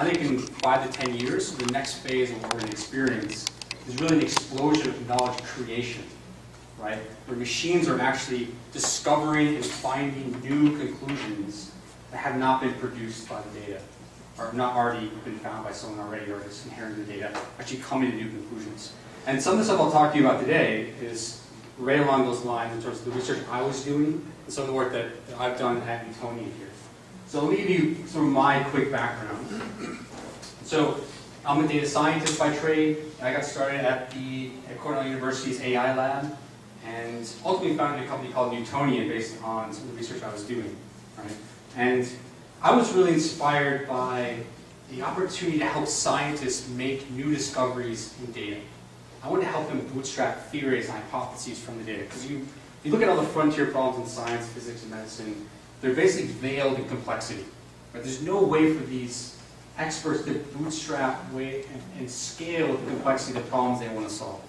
I think in 5 to 10 years, the next phase of what we're going to experience is really an explosion of knowledge creation, right? Where machines are actually discovering and finding new conclusions that have not been produced by the data, or have not already been found by someone already, or just inherent in the data, actually coming to new conclusions. And some of the stuff I'll talk to you about today is right along those lines in terms of the research I was doing and some of the work that I've done at Nutonian here. So let me give you sort of my quick background. So I'm a data scientist by trade, and I got started at Cornell University's AI lab, and ultimately founded a company called Nutonian based on some of the research I was doing, right? And I was really inspired by the opportunity to help scientists make new discoveries in data. I wanted to help them bootstrap theories and hypotheses from the data, because you look at all the frontier problems in science, physics, and medicine, they're basically veiled in complexity. Right? There's no way for these experts to bootstrap and scale the complexity of the problems they want to solve.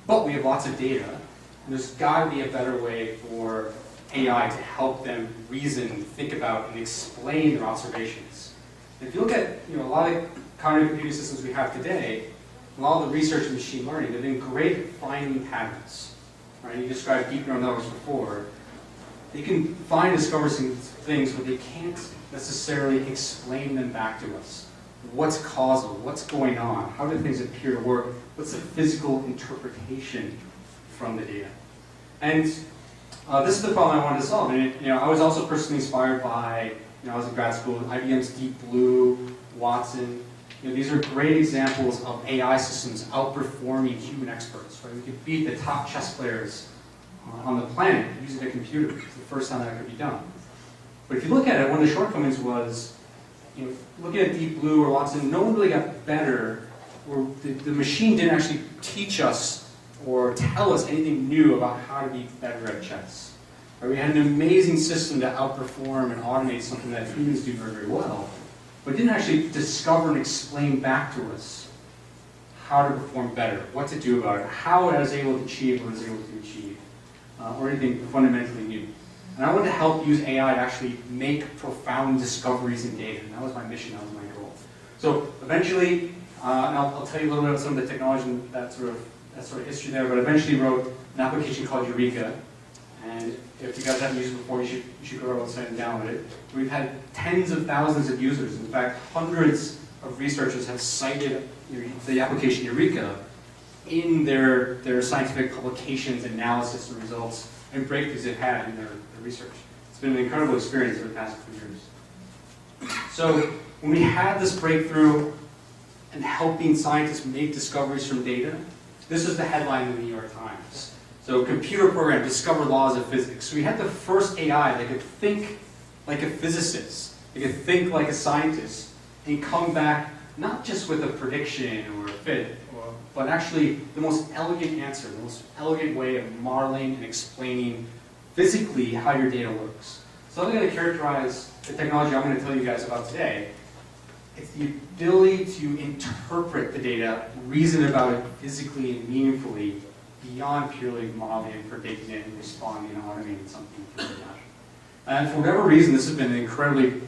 But we have lots of data, and there's got to be a better way for AI to help them reason, think about, and explain their observations. And if you look at a lot of cognitive computing systems we have today, a lot of the research in machine learning, they've been great at finding patterns. Right? You described deep neural networks before. They can find and discover some things, but they can't necessarily explain them back to us. What's causal? What's going on? How do things appear to work? What's the physical interpretation from the data? And this is the problem I wanted to solve. And I was also personally inspired by, I was in grad school, IBM's Deep Blue, Watson. These are great examples of AI systems outperforming human experts. Right? We could beat the top chess players on the planet using a computer. It's the first time that could be done. But if you look at it, one of the shortcomings was, looking at Deep Blue or Watson, no one really got better, or the machine didn't actually teach us or tell us anything new about how to be better at chess. Right? We had an amazing system to outperform and automate something that humans do very, very well, but didn't actually discover and explain back to us how to perform better, what to do about it, how I was able to achieve what I was able to achieve, or anything fundamentally new. And I wanted to help use AI to actually make profound discoveries in data, and that was my mission, that was my goal. So eventually, and I'll tell you a little bit about some of the technology and that sort of history there, but eventually wrote an application called Eureqa. And if you guys haven't used it before, you should go to our website and download it. We've had tens of thousands of users. In fact, hundreds of researchers have cited the application Eureqa in their scientific publications, analysis, and results, and breakthroughs they've had in their research. It's been an incredible experience over the past few years. So when we had this breakthrough and helping scientists make discoveries from data, this was the headline in the New York Times. So computer program discover laws of physics. So we had the first AI that could think like a physicist, it could think like a scientist, and come back not just with a prediction or a fit, but actually the most elegant answer, the most elegant way of modeling and explaining physically how your data works. So I'm going to characterize the technology I'm going to tell you guys about today. It's the ability to interpret the data, reason about it physically and meaningfully, beyond purely modeling and predicting it and responding and automating something. And for whatever reason, this has been incredibly,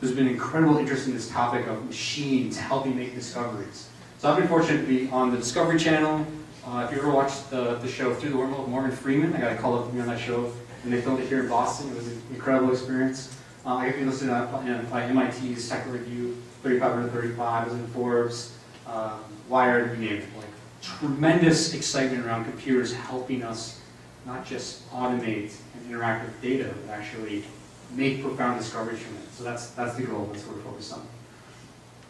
there's been incredible interest in this topic of machines helping make discoveries. So I've been fortunate to be on the Discovery Channel. If you ever watched the show Through the Wormhole with Morgan Freeman, I got a call up to me on that show, and they filmed it here in Boston. It was an incredible experience. I got to be listed by MIT's Tech Review 3535. I was in Forbes, Wired, you name it. Like, tremendous excitement around computers helping us not just automate and interact with data, but actually make profound discoveries from it. So that's the goal. That's what we're focused on.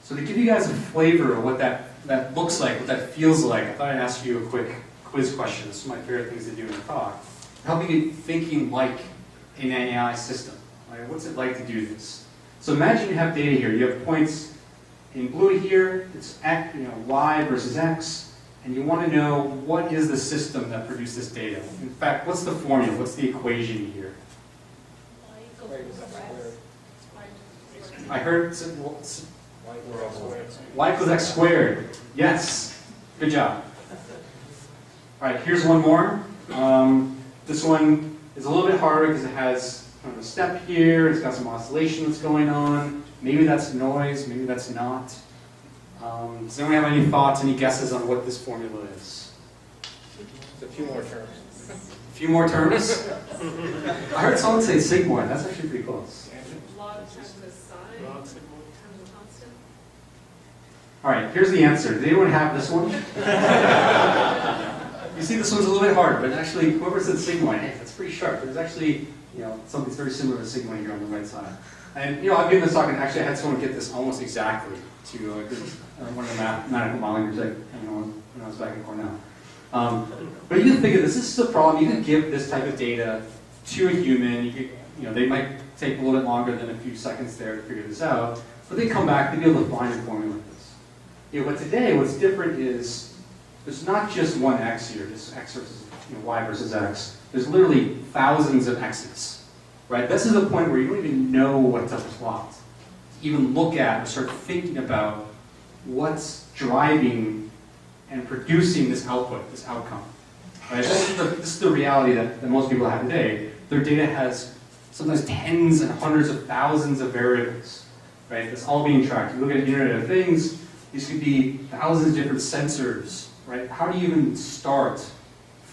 So to give you guys a flavor of what that looks like, what that feels like, I thought I'd ask you a quick quiz question. This is my favorite things to do in a talk. Helping you thinking like an AI system. Right? What's it like to do this? So imagine you have data here. You have points in blue here. It's X, Y versus X. And you want to know what is the system that produced this data. In fact, what's the formula? What's the equation here? I heard y equals x squared. Yes. Good job. All right, here's one more. This one is a little bit harder because it has kind of a step here, it's got some oscillation that's going on. Maybe that's noise, maybe that's not. Does anyone have any thoughts, any guesses on what this formula is? A few more terms. A few more terms? I heard someone say sigmoid, that's actually pretty close. Log times the sine times the constant. All right, here's the answer. Does anyone have this one? You see, this one's a little bit harder, but actually, whoever said sigmoid, hey, that's pretty sharp. There's actually, something very similar to sigmoid here on the right side. And I've given this talk, and actually, I had someone get this almost exactly to one of the mathematical modelingers when I was back in Cornell. But you can think of this. This is a problem. You can give this type of data to a human. You could, they might take a little bit longer than a few seconds there to figure this out, but they come back, they'll be able to find a formula like this. But today, what's different is there's not just one x here, this x versus y versus x. There's literally thousands of x's, right? This is a point where you don't even know what to plot, even look at or start thinking about what's driving and producing this output, this outcome. Right? This is the reality that most people have today. Their data has sometimes tens and hundreds of thousands of variables, right? That's all being tracked. You look at the Internet of Things, these could be thousands of different sensors, right? How do you even start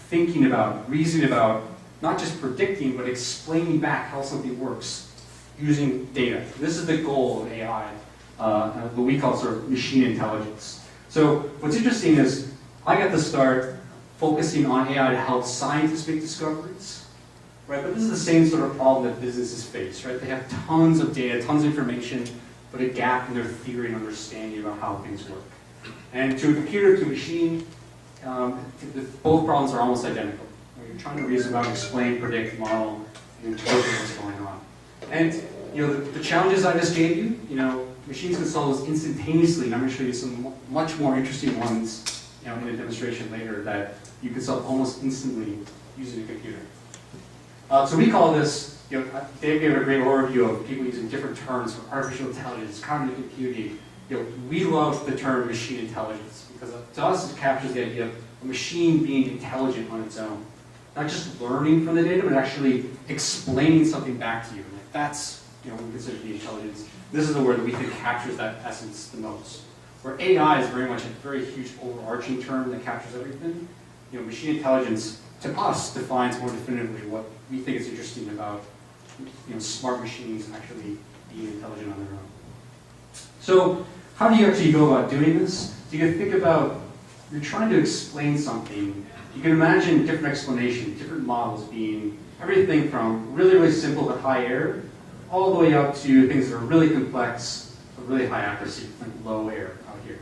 thinking about, reasoning about, not just predicting, but explaining back how something works using data? This is the goal of AI, what we call sort of machine intelligence. So what's interesting is I got to start focusing on AI to help scientists make discoveries, right? But this is the same sort of problem that businesses face, right? They have tons of data, tons of information, but a gap in their theory and understanding about how things work. And to a computer, to a machine, both problems are almost identical. You're trying to reason about, explain, predict, model, and interpret what's going on. And the challenges I just gave you, machines can solve those instantaneously, and I'm going to show you some much more interesting ones, in a demonstration later that you can solve almost instantly using a computer. So we call this, Dave gave a great overview of people using different terms for artificial intelligence, cognitive computing. We love the term machine intelligence because to us it captures the idea of a machine being intelligent on its own. Not just learning from the data, but actually explaining something back to you. And that's what we consider to be intelligence. This is the word that we think captures that essence the most. Where AI is very much a very huge overarching term that captures everything. Machine intelligence to us defines more definitively what we think is interesting about smart machines actually being intelligent on their own. So how do you actually go about doing this? So you can think about, you're trying to explain something. You can imagine different explanations, different models being everything from really, really simple but high error, all the way up to things that are really complex but really high accuracy, like low error out here.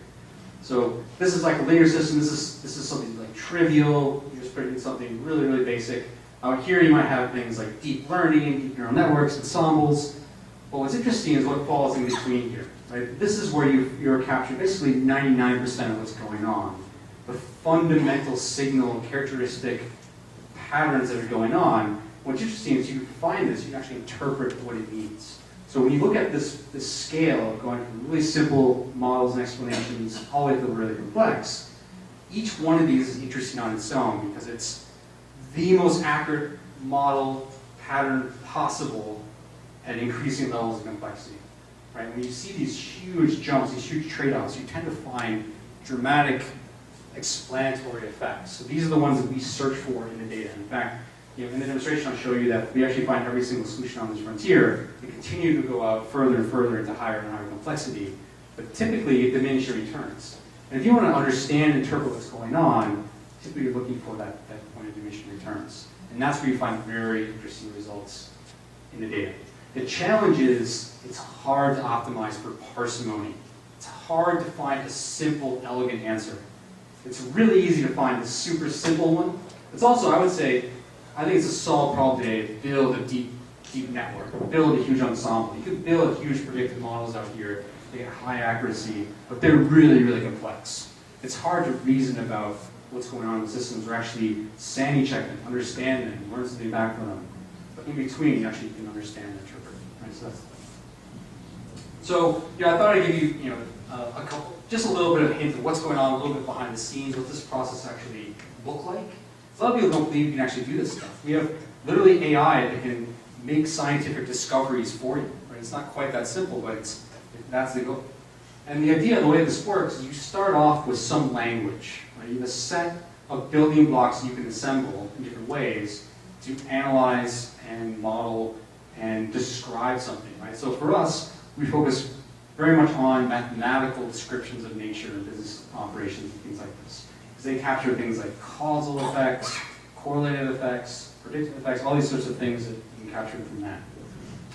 So this is like a linear system. This is something like trivial. You're just predicting something really, really basic. Out here you might have things like deep learning, deep neural networks, ensembles. But what's interesting is what falls in between here. Right? This is where you're capturing basically 99% of what's going on. The fundamental signal, characteristic patterns that are going on. What's interesting is you find this, you can actually interpret what it means. So when you look at this scale of going from really simple models and explanations all the way to the really complex, each one of these is interesting on its own because it's the most accurate model pattern possible at increasing levels of complexity. Right? When you see these huge jumps, these huge trade-offs, you tend to find dramatic explanatory effects. So these are the ones that we search for in the data. In fact, in the demonstration I'll show you that we actually find every single solution on this frontier and continue to go out further and further into higher and higher complexity, but typically you diminish your returns. And if you want to understand and interpret what's going on, typically you're looking for that point of diminishing returns. And that's where you find very interesting results in the data. The challenge is it's hard to optimize for parsimony. It's hard to find a simple, elegant answer. It's really easy to find a super simple one. It's also, I would say, I think it's a solved problem today to build a deep network, build a huge ensemble. You can build huge predictive models out here. They get high accuracy, but they're really, really complex. It's hard to reason about what's going on in the systems or actually sanity check them, understand them, learn something back from them. But in between, you actually can understand and interpret. Right? So I thought I'd give you, just a little bit of a hint of what's going on, a little bit behind the scenes, what this process actually look like. A lot of people don't believe you can actually do this stuff. We have literally AI that can make scientific discoveries for you. Right? It's not quite that simple, but that's the goal. And the idea, the way this works, is you start off with some language. Right? You have a set of building blocks you can assemble in different ways to analyze and model and describe something. Right? So for us, we focus very much on mathematical descriptions of nature and business operations and things like this. Because they capture things like causal effects, correlative effects, predictive effects, all these sorts of things that you can capture from that.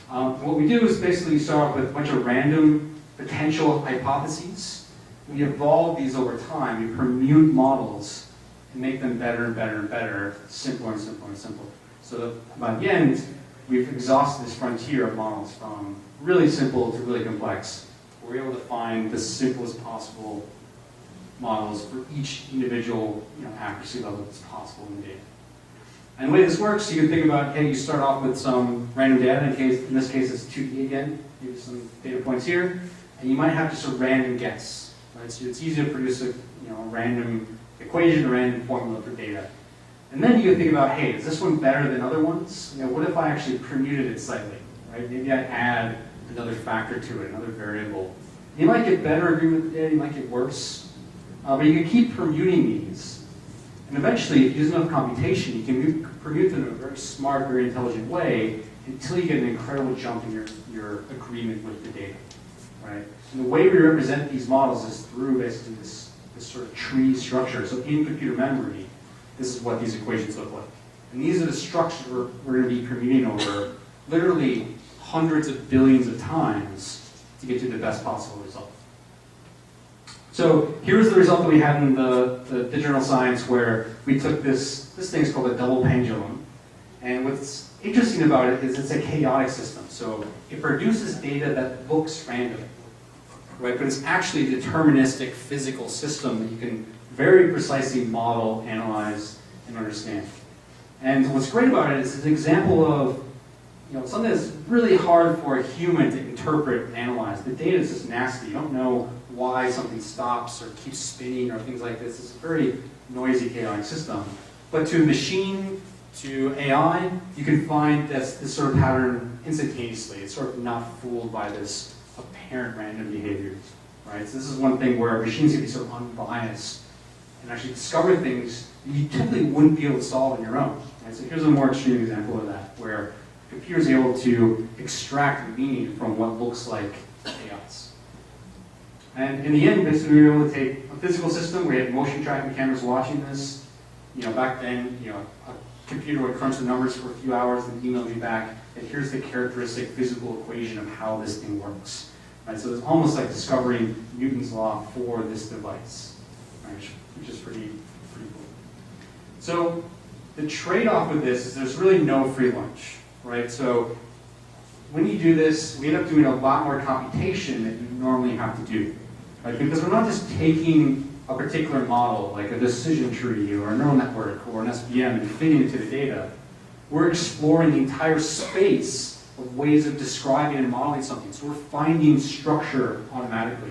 What we do is basically start off with a bunch of random potential hypotheses. We evolve these over time. We permute models and make them better and better and better, simpler and simpler and simpler. So that by the end, we've exhausted this frontier of models from really simple to really complex. We're able to find the simplest possible models for each individual accuracy level that's possible in the data. And the way this works, you can think about, hey, you start off with some random data. In this case, it's 2D again. Here's some data points here. And you might have just a random guess. Right? So it's easy to produce a random equation, a random formula for data. And then you can think about, hey, is this one better than other ones? What if I actually permuted it slightly? Right? Maybe I add another factor to it, another variable. You might get better agreement with the data, you might get worse. But you can keep permuting these. And eventually, if you use enough computation, you can permute them in a very smart, very intelligent way until you get an incredible jump in your agreement with the data. Right? And the way we represent these models is through basically this sort of tree structure. So in computer memory, this is what these equations look like. And these are the structures we're going to be permuting over literally hundreds of billions of times to get to the best possible result. So here's the result that we had in the journal Science, where we took this thing's called a double pendulum. And what's interesting about it is it's a chaotic system. So it produces data that looks random, right? But it's actually a deterministic physical system that you can very precisely model, analyze, and understand. And what's great about it is it's an example of something that's really hard for a human to interpret and analyze. The data is just nasty. You don't know why something stops or keeps spinning or things like this. It's a very noisy, chaotic system. But to a machine, to AI, you can find this sort of pattern instantaneously. It's sort of not fooled by this apparent random behavior. Right? So this is one thing where machines can be sort of unbiased and actually discover things that you typically wouldn't be able to solve on your own. Right? So here's a more extreme example of that, where the computer is able to extract meaning from what looks like chaos. And in the end, basically, we were able to take a physical system. We had motion tracking cameras watching this. Back then, a computer would crunch the numbers for a few hours and email me back, and here's the characteristic physical equation of how this thing works. Right? So it's almost like discovering Newton's law for this device, right? Which is pretty cool. So the trade-off with this is there's really no free lunch, right? So when you do this, we end up doing a lot more computation than you normally have to do, right? Because we're not just taking a particular model, like a decision tree or a neural network or an SVM, and fitting it to the data. We're exploring the entire space of ways of describing and modeling something. So we're finding structure automatically.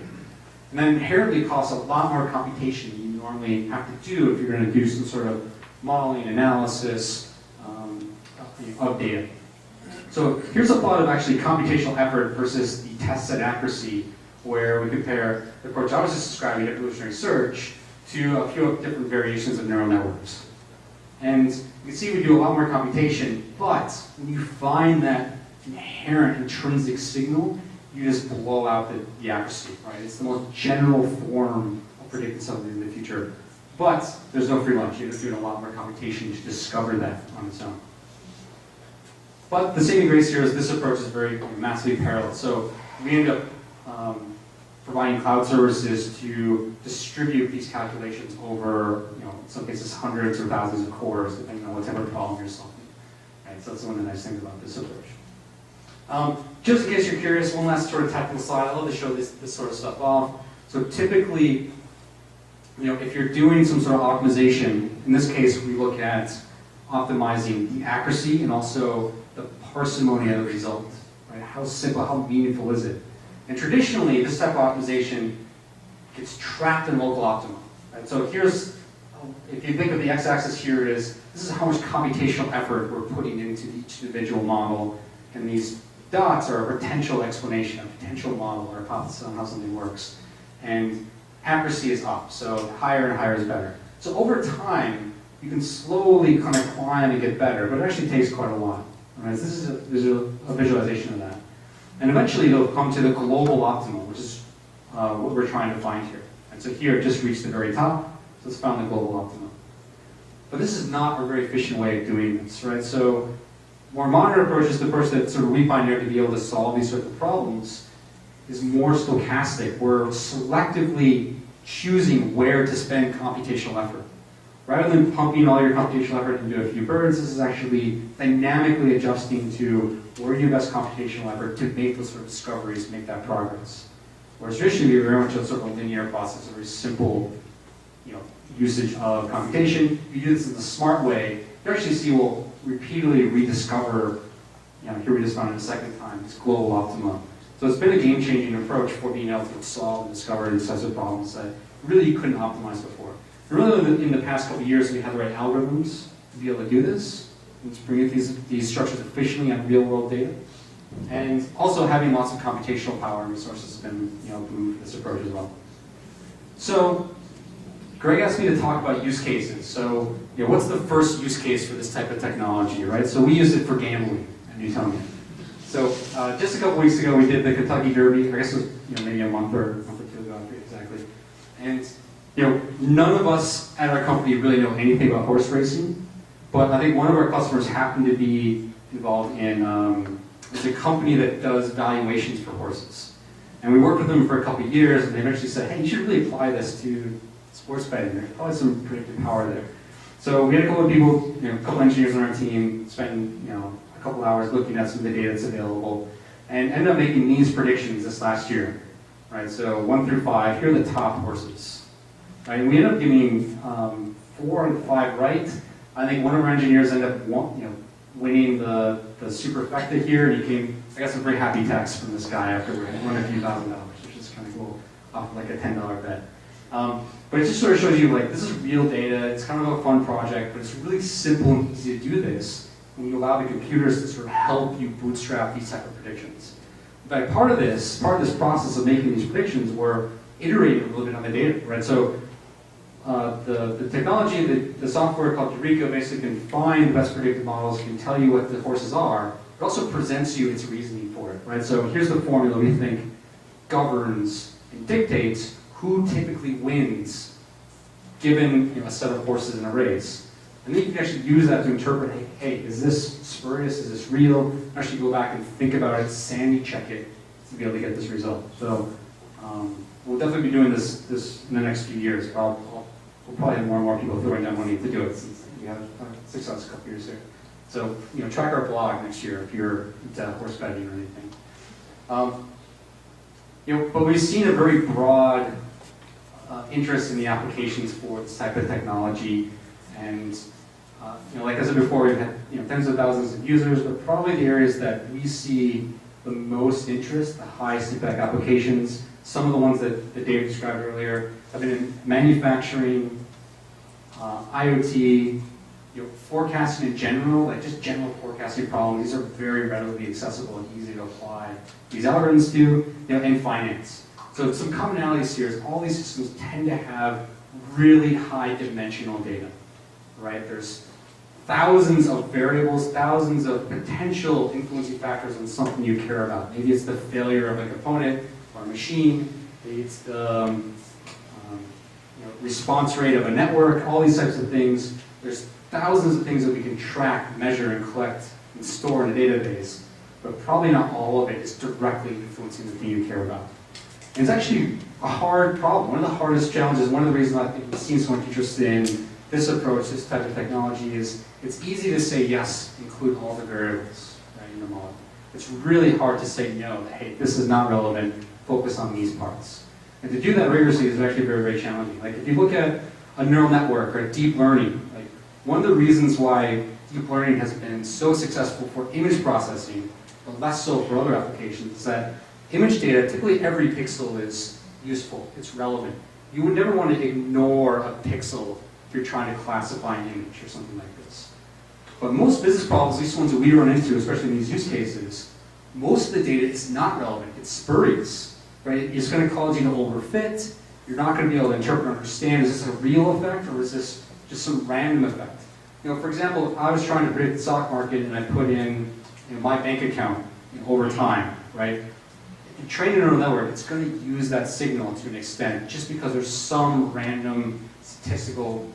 And that inherently costs a lot more computation than you normally have to do if you're going to do some sort of modeling analysis of data. So here's a plot of actually computational effort versus the test set accuracy, where we compare the approach I was just describing, evolutionary search, to a few different variations of neural networks. And you can see we do a lot more computation, but when you find that inherent intrinsic signal, you just blow out the accuracy, right? It's the most general form of predicting something in the future. But there's no free lunch. You're just doing a lot more computation to discover that on its own. But the saving grace here is this approach is very massively parallel. So we end up providing cloud services to distribute these calculations over, in some cases, hundreds or thousands of cores, depending on what type of problem you're solving. Right? So that's one of the nice things about this approach. Just in case you're curious, one last sort of technical slide. I love to show this sort of stuff off. So typically, if you're doing some sort of optimization, in this case, we look at optimizing the accuracy and also the parsimony of the result. Right? How simple, how meaningful is it? And traditionally, this type of optimization gets trapped in local optima. Right? So here's if you think of the x-axis here is, this is how much computational effort we're putting into each individual model, and these dots are a potential explanation, a potential model or hypothesis on how something works. And accuracy is up, so higher and higher is better. So over time, you can slowly kind of climb and get better, but it actually takes quite a while. Right? So this is a visualization of that. And eventually you'll come to the global optimum, which is what we're trying to find here. And so here it just reached the very top, so it's found the global optimum. But this is not a very efficient way of doing this, right? So more modern approach is the approach that sort of we find here to be able to solve these sorts of problems is more stochastic. We're selectively choosing where to spend computational effort. Rather than pumping all your computational effort into a few birds, this is actually dynamically adjusting to where you best computational effort to make those sort of discoveries, make that progress. Whereas traditionally, we very much a sort of a linear process, a very simple, usage of computation. If you do this in the smart way, you actually see we'll repeatedly rediscover, here we just found it a second time, this global optima. So it's been a game-changing approach for being able to solve and discover these types of problems that really you couldn't optimize before. And really, in the past couple of years, we have the right algorithms to be able to do this, and to bring these structures efficiently on real-world data. And also having lots of computational power and resources has been, boom for this approach as well. So Greg asked me to talk about use cases. So, what's the first use case for this type of technology, right? So we use it for gambling at Nutonian. So just a couple weeks ago, we did the Kentucky Derby. I guess it was maybe a month or two ago, exactly. And none of us at our company really know anything about horse racing, but I think one of our customers happened to be involved in it's a company that does valuations for horses. And we worked with them for a couple of years, and they eventually said, hey, you should really apply this to sports betting. There's probably some predictive power there. So we had a couple of people, a couple of engineers on our team, spend a couple hours looking at some of the data that's available, and ended up making these predictions this last year. Right, so 1 through 5, here are the top horses. Right, and we ended up getting 4 and 5 right. I think one of our engineers ended up winning the superfecta here, and I got some very happy texts from this guy after we won a few $1,000, which is kind of cool, off like a $10 bet. But it just sort of shows you, this is real data, it's kind of a fun project, but it's really simple and easy to do this when you allow the computers to sort of help you bootstrap these type of predictions. In fact, part of this process of making these predictions, we're iterating a little bit on the data, right? So the technology, the software called Eureqa basically can find the best predictive models, can tell you what the horses are, it also presents you its reasoning for it, right? So here's the formula we think governs and dictates who typically wins given a set of horses in a race. And then you can actually use that to interpret, hey, is this spurious, is this real? Actually go back and think about it, sanity check it to be able to get this result. So we'll definitely be doing this in the next few years. We'll probably have more and more people throwing down money to do it since we have success a couple years here. So track our blog next year if you're into horse betting or anything. But we've seen a very broad interest in the applications for this type of technology, and like I said before, we've had tens of thousands of users, but probably the areas that we see the most interest, the highest impact applications, some of the ones that Dave described earlier, have been in manufacturing, IoT, forecasting in general, like just general forecasting problems. These are very readily accessible and easy to apply these algorithms to, and finance. So some commonalities here is all these systems tend to have really high dimensional data, right? There's thousands of variables, thousands of potential influencing factors on something you care about. Maybe it's the failure of a component or a machine, maybe it's the response rate of a network, all these types of things. There's thousands of things that we can track, measure, and collect and store in a database, but probably not all of it is directly influencing the thing you care about. And it's actually a hard problem. One of the hardest challenges, one of the reasons I think we've seen so much interest in this approach, this type of technology, is it's easy to say yes, include all the variables in the model. It's really hard to say no, that, hey, this is not relevant, focus on these parts. And to do that rigorously is actually very, very challenging. Like if you look at a neural network or deep learning, like one of the reasons why deep learning has been so successful for image processing, but less so for other applications, is that image data, typically every pixel is useful, it's relevant. You would never want to ignore a pixel if you're trying to classify an image or something like this. But most business problems, at least ones that we run into, especially in these use cases, most of the data is not relevant. It's spurious, right? It's going to cause you to overfit. You're not going to be able to interpret and understand, is this a real effect or is this just some random effect? You know, for example, if I was trying to predict the stock market and I put in my bank account over time, right? If you train it on a network, it's going to use that signal to an extent just because there's some random statistical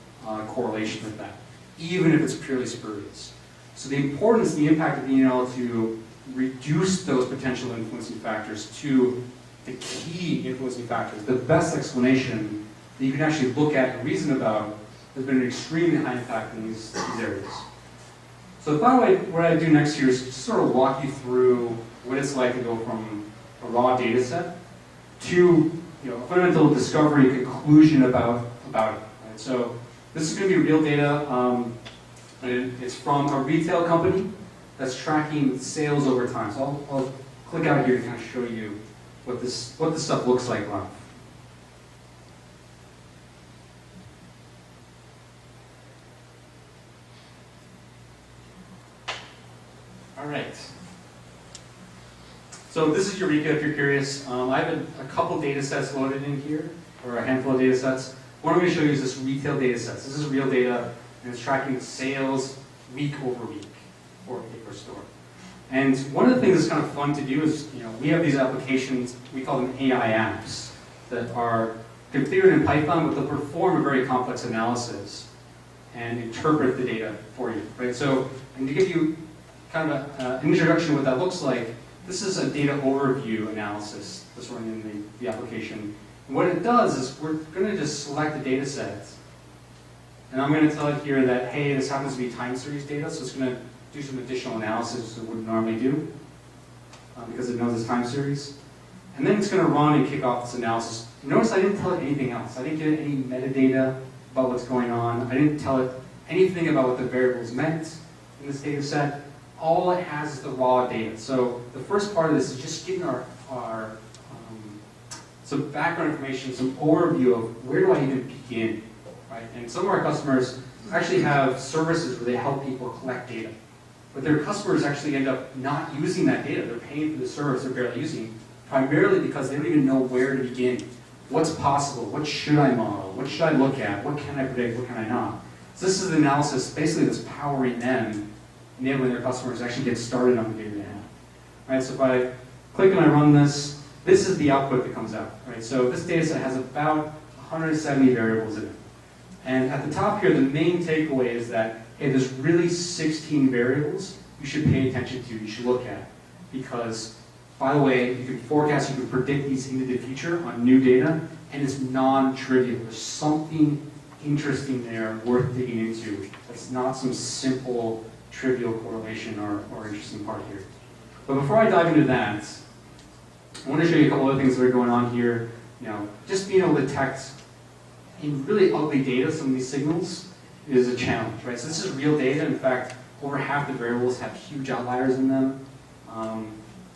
correlation with that, even if it's purely spurious. So the importance, the impact of being able to reduce those potential influencing factors to the key influencing factors, the best explanation that you can actually look at and reason about, has been an extremely high impact in these areas. So by the way, what I do next here is just sort of walk you through what it's like to go from a raw data set to a fundamental discovery conclusion about it. Right? So this is going to be real data. It's from a retail company that's tracking sales over time. So I'll click out here to kind of show you what this stuff looks like live. All right. So this is Eureqa, if you're curious. I have a couple data sets loaded in here, or a handful of data sets. What I'm going to show you is this retail data sets. This is real data, and it's tracking sales week over week for a paper store. And one of the things that's kind of fun to do is, we have these applications, we call them AI apps, that are configured in Python, but they'll perform a very complex analysis and interpret the data for you, right? So, and to give you kind of an introduction to what that looks like, this is a data overview analysis that's running in the application. And what it does is we're going to just select a data set, and I'm going to tell it here that, hey, this happens to be time series data, so it's going to do some additional analysis it wouldn't normally do because it knows it's time series. And then it's going to run and kick off this analysis. Notice I didn't tell it anything else. I didn't give it any metadata about what's going on. I didn't tell it anything about what the variables meant in this data set. All it has is the raw data. So the first part of this is just getting some background information, some overview of where do I even begin, right? And some of our customers actually have services where they help people collect data. But their customers actually end up not using that data. They're paying for the service they're barely using, primarily because they don't even know where to begin. What's possible? What should I model? What should I look at? What can I predict? What can I not? So this is an analysis basically that's powering them, enabling their customers to actually get started on the data they have. Right, so if I click and I run this, this is the output that comes out. Right? So this data set has about 170 variables in it. And at the top here, the main takeaway is that, hey, there's really 16 variables you should pay attention to, you should look at. Because, by the way, you can forecast, you can predict these into the future on new data, and it's non-trivial. There's something interesting there worth digging into. It's not some simple, trivial correlation or interesting part here. But before I dive into that, I want to show you a couple other things that are going on here. Just being able to detect in really ugly data some of these signals is a challenge, right? So this is real data. In fact, over half the variables have huge outliers in them.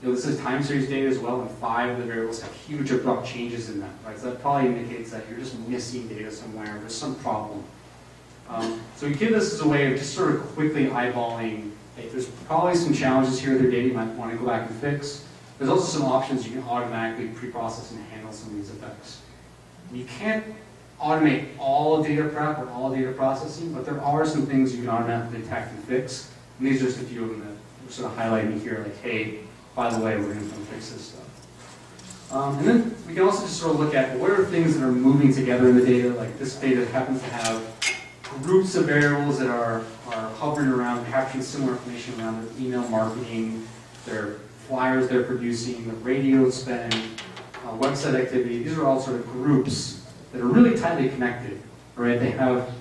This is time series data as well, and 5 of the variables have huge abrupt changes in them, right? So that probably indicates that you're just missing data somewhere. There's some problem. So we give this as a way of just sort of quickly eyeballing, hey, there's probably some challenges here with your data you might want to go back and fix. There's also some options you can automatically pre-process and handle some of these effects. You can't automate all data prep or all data processing, but there are some things you can automatically detect and fix. And these are just a few of them that we're sort of highlighting here, like, hey, by the way, we're going to come fix this stuff. And then we can also just sort of look at what are things that are moving together in the data. Like this data happens to have groups of variables that are hovering around, capturing similar information around their email marketing, their flyers they're producing, the radio spend, website activity. These are all sort of groups that are really tightly connected, right? They have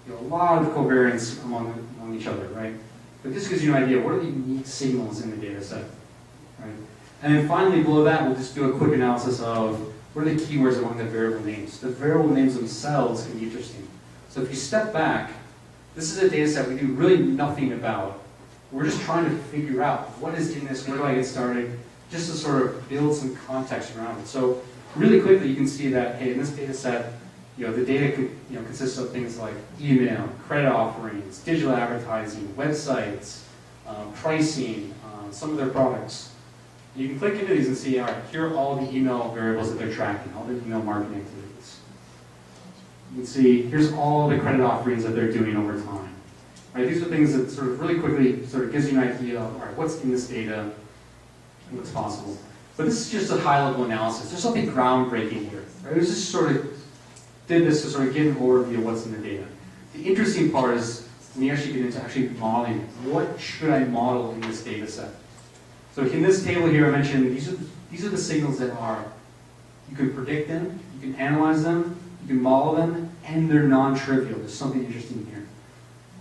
a lot of covariance among each other, right? But this gives you an idea, what are the unique signals in the data set, right? And then finally, below that, we'll just do a quick analysis of what are the keywords among the variable names. The variable names themselves can be interesting. So if you step back, this is a data set we do really nothing about. We're just trying to figure out what is in this, where do I get started, just to sort of build some context around it. So really quickly, you can see that, hey, in this data set, The data consists of things like email, credit offerings, digital advertising, websites, pricing, some of their products. You can click into these and see, all right, here are all the email variables that they're tracking, all the email marketing activities. You can see, here's all the credit offerings that they're doing over time. Right, these are things that sort of really quickly sort of gives you an idea of, all right, what's in this data and what's possible. But this is just a high-level analysis. There's something groundbreaking here. Right? It was just sort of did this to sort of get an overview of what's in the data. The interesting part is when you actually get into actually modeling, what should I model in this data set? So in this table here, I mentioned these are the signals that are, you can predict them, you can analyze them, you can model them, and they're non-trivial. There's something interesting here.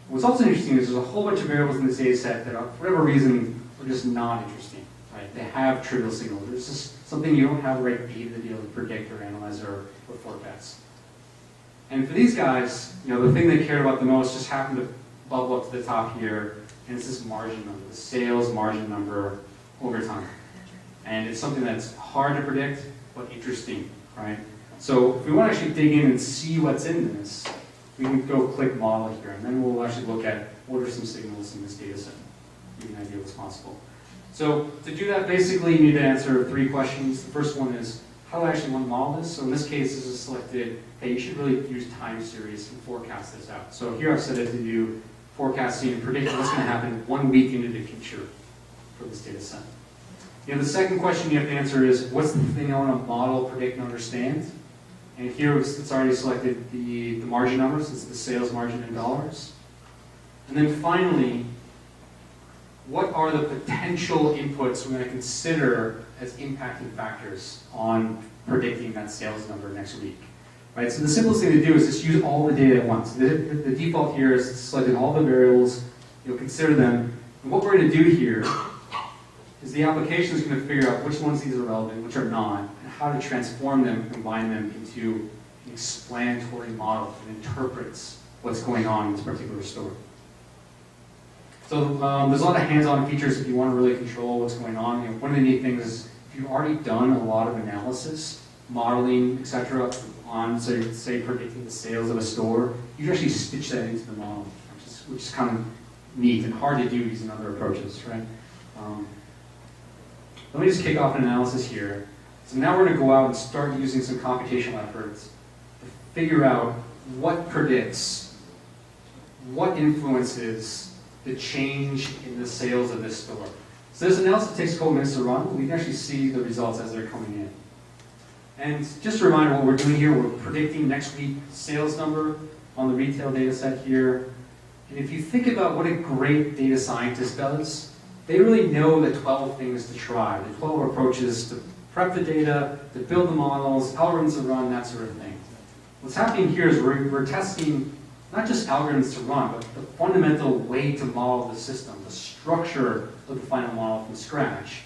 What's also interesting is there's a whole bunch of variables in this data set that are, for whatever reason, are just not interesting. Right? They have trivial signals. There's just something you don't have the right data to be able to predict or analyze or forecast. And for these guys, the thing they cared about the most just happened to bubble up to the top here, and it's this margin number, the sales margin number over time. And it's something that's hard to predict, but interesting, right? So if we want to actually dig in and see what's in this, we can go click model here, and then we'll actually look at what are some signals in this data set, give you an idea of what's possible. So to do that, basically you need to answer 3 questions. The first one is, how do I actually want to model this? So in this case, this is selected, hey, you should really use time series and forecast this out. So here I've set it to do forecasting and predicting what's going to happen 1 week into the future for this data set. The second question you have to answer is, what's the thing I want to model, predict, and understand? And here it's already selected the margin numbers, it's the sales margin in dollars. And then finally, what are the potential inputs we're going to consider as impacting factors on predicting that sales number next week? Right? So the simplest thing to do is just use all the data at once. The default here is selecting all the variables, you'll consider them. And what we're going to do here is the application is going to figure out which ones these are relevant, which are not, and how to transform them and combine them into an explanatory model that interprets what's going on in this particular story. So there's a lot of hands-on features if you want to really control what's going on. One of the neat things is if you've already done a lot of analysis, modeling, etc., on, say, predicting the sales of a store, you can actually stitch that into the model, which is kind of neat and hard to do using other approaches, right? Let me just kick off an analysis here. So now we're going to go out and start using some computational efforts to figure out what predicts, what influences the change in the sales of this store. So this analysis takes a couple minutes to run. We can actually see the results as they're coming in. And just a reminder what we're doing here, we're predicting next week's sales number on the retail data set here. And if you think about what a great data scientist does, they really know the 12 things to try, the 12 approaches to prep the data, to build the models, algorithms to run, that sort of thing. What's happening here is we're testing not just algorithms to run, but the fundamental way to model the system, the structure of the final model from scratch.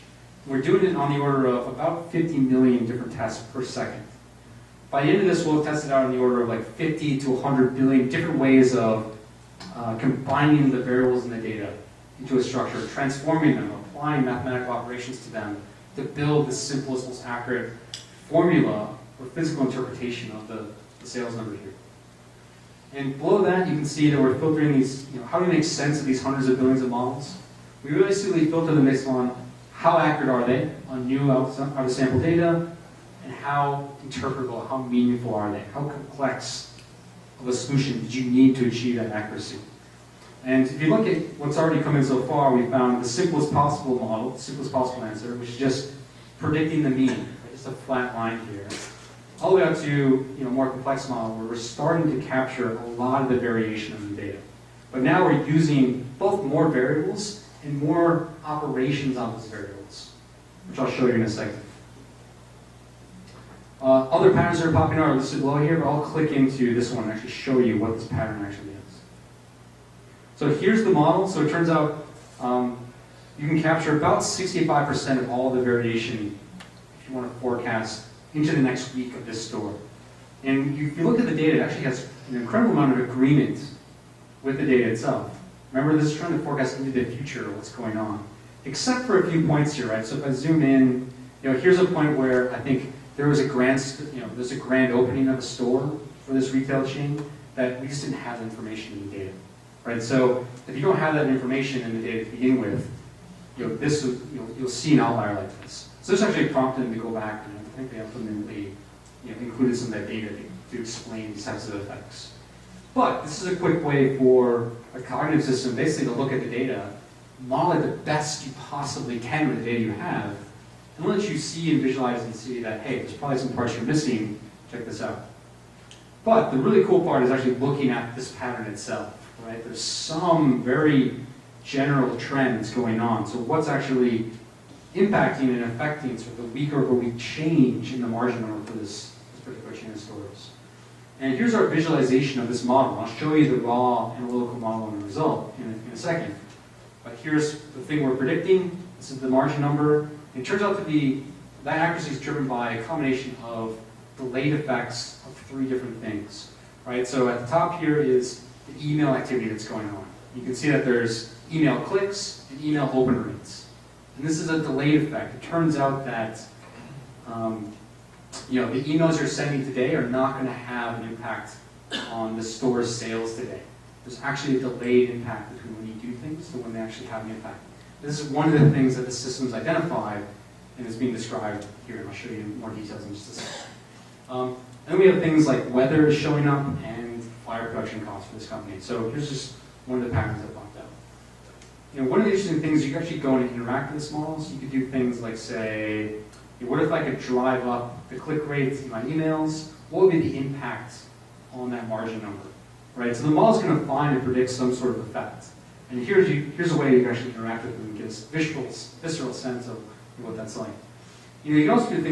We're doing it on the order of about 50 million different tests per second. By the end of this, we'll have tested out on the order of like 50 to 100 billion different ways of combining the variables in the data into a structure, transforming them, applying mathematical operations to them to build the simplest, most accurate formula or physical interpretation of the sales number here. And below that, you can see that we're filtering these, how do we make sense of these hundreds of billions of models? We really simply filter them based on how accurate are they on new out-of-sample data, and how interpretable, how meaningful are they? How complex of a solution did you need to achieve that accuracy? And if you look at what's already come in so far, we found the simplest possible model, the simplest possible answer, which is just predicting the mean, right? Just a flat line here. All the way up to more complex model where we're starting to capture a lot of the variation of the data. But now we're using both more variables and more operations on those variables, which I'll show you in a second. Other patterns that are popping out are listed below here, but I'll click into this one and actually show you what this pattern actually is. So here's the model. So it turns out you can capture about 65% of all the variation if you want to forecast into the next week of this store. And if you look at the data, it actually has an incredible amount of agreement with the data itself. Remember, this is trying to forecast into the future what's going on, except for a few points here, right? So if I zoom in, here's a point where I think there was a grand, there's a grand opening of a store, for this retail chain that we just didn't have the information in the data, right? So if you don't have that information in the data to begin with, you'll see an outlier like this. So this actually prompted them to go back, and I think they implemented, included some of that data to explain these types of effects. But this is a quick way for a cognitive system basically to look at the data, model it the best you possibly can with the data you have, and let you see and visualize and see that, hey, there's probably some parts you're missing, check this out. But the really cool part is actually looking at this pattern itself, right? There's some very general trends going on. So what's actually impacting and affecting sort of the week-over-week change in the margin number for this particular chain of stores. And here's our visualization of this model. I'll show you the raw analytical model and the result in a second. But here's the thing we're predicting. This is the margin number. It turns out to be, that accuracy is driven by a combination of delayed effects of 3 different things, right? So at the top here is the email activity that's going on. You can see that there's email clicks and email open rates. And this is a delayed effect. It turns out that the emails you're sending today are not going to have an impact on the store's sales today. There's actually a delayed impact between when you do things and when they actually have an impact. This is one of the things that the system's identified and is being described here, and I'll show you more details in just a second. Then we have things like weather is showing up and flyer production costs for this company. So here's just one of the patterns that popped out. One of the interesting things is you can actually go and interact with this model. So you could do things like say, what if I could drive up the click rates in my emails? What would be the impact on that margin number? Right? So the model's going to find and predict some sort of effect. And here's a way you can actually interact with them and get a visceral sense of what that's like. You can also do things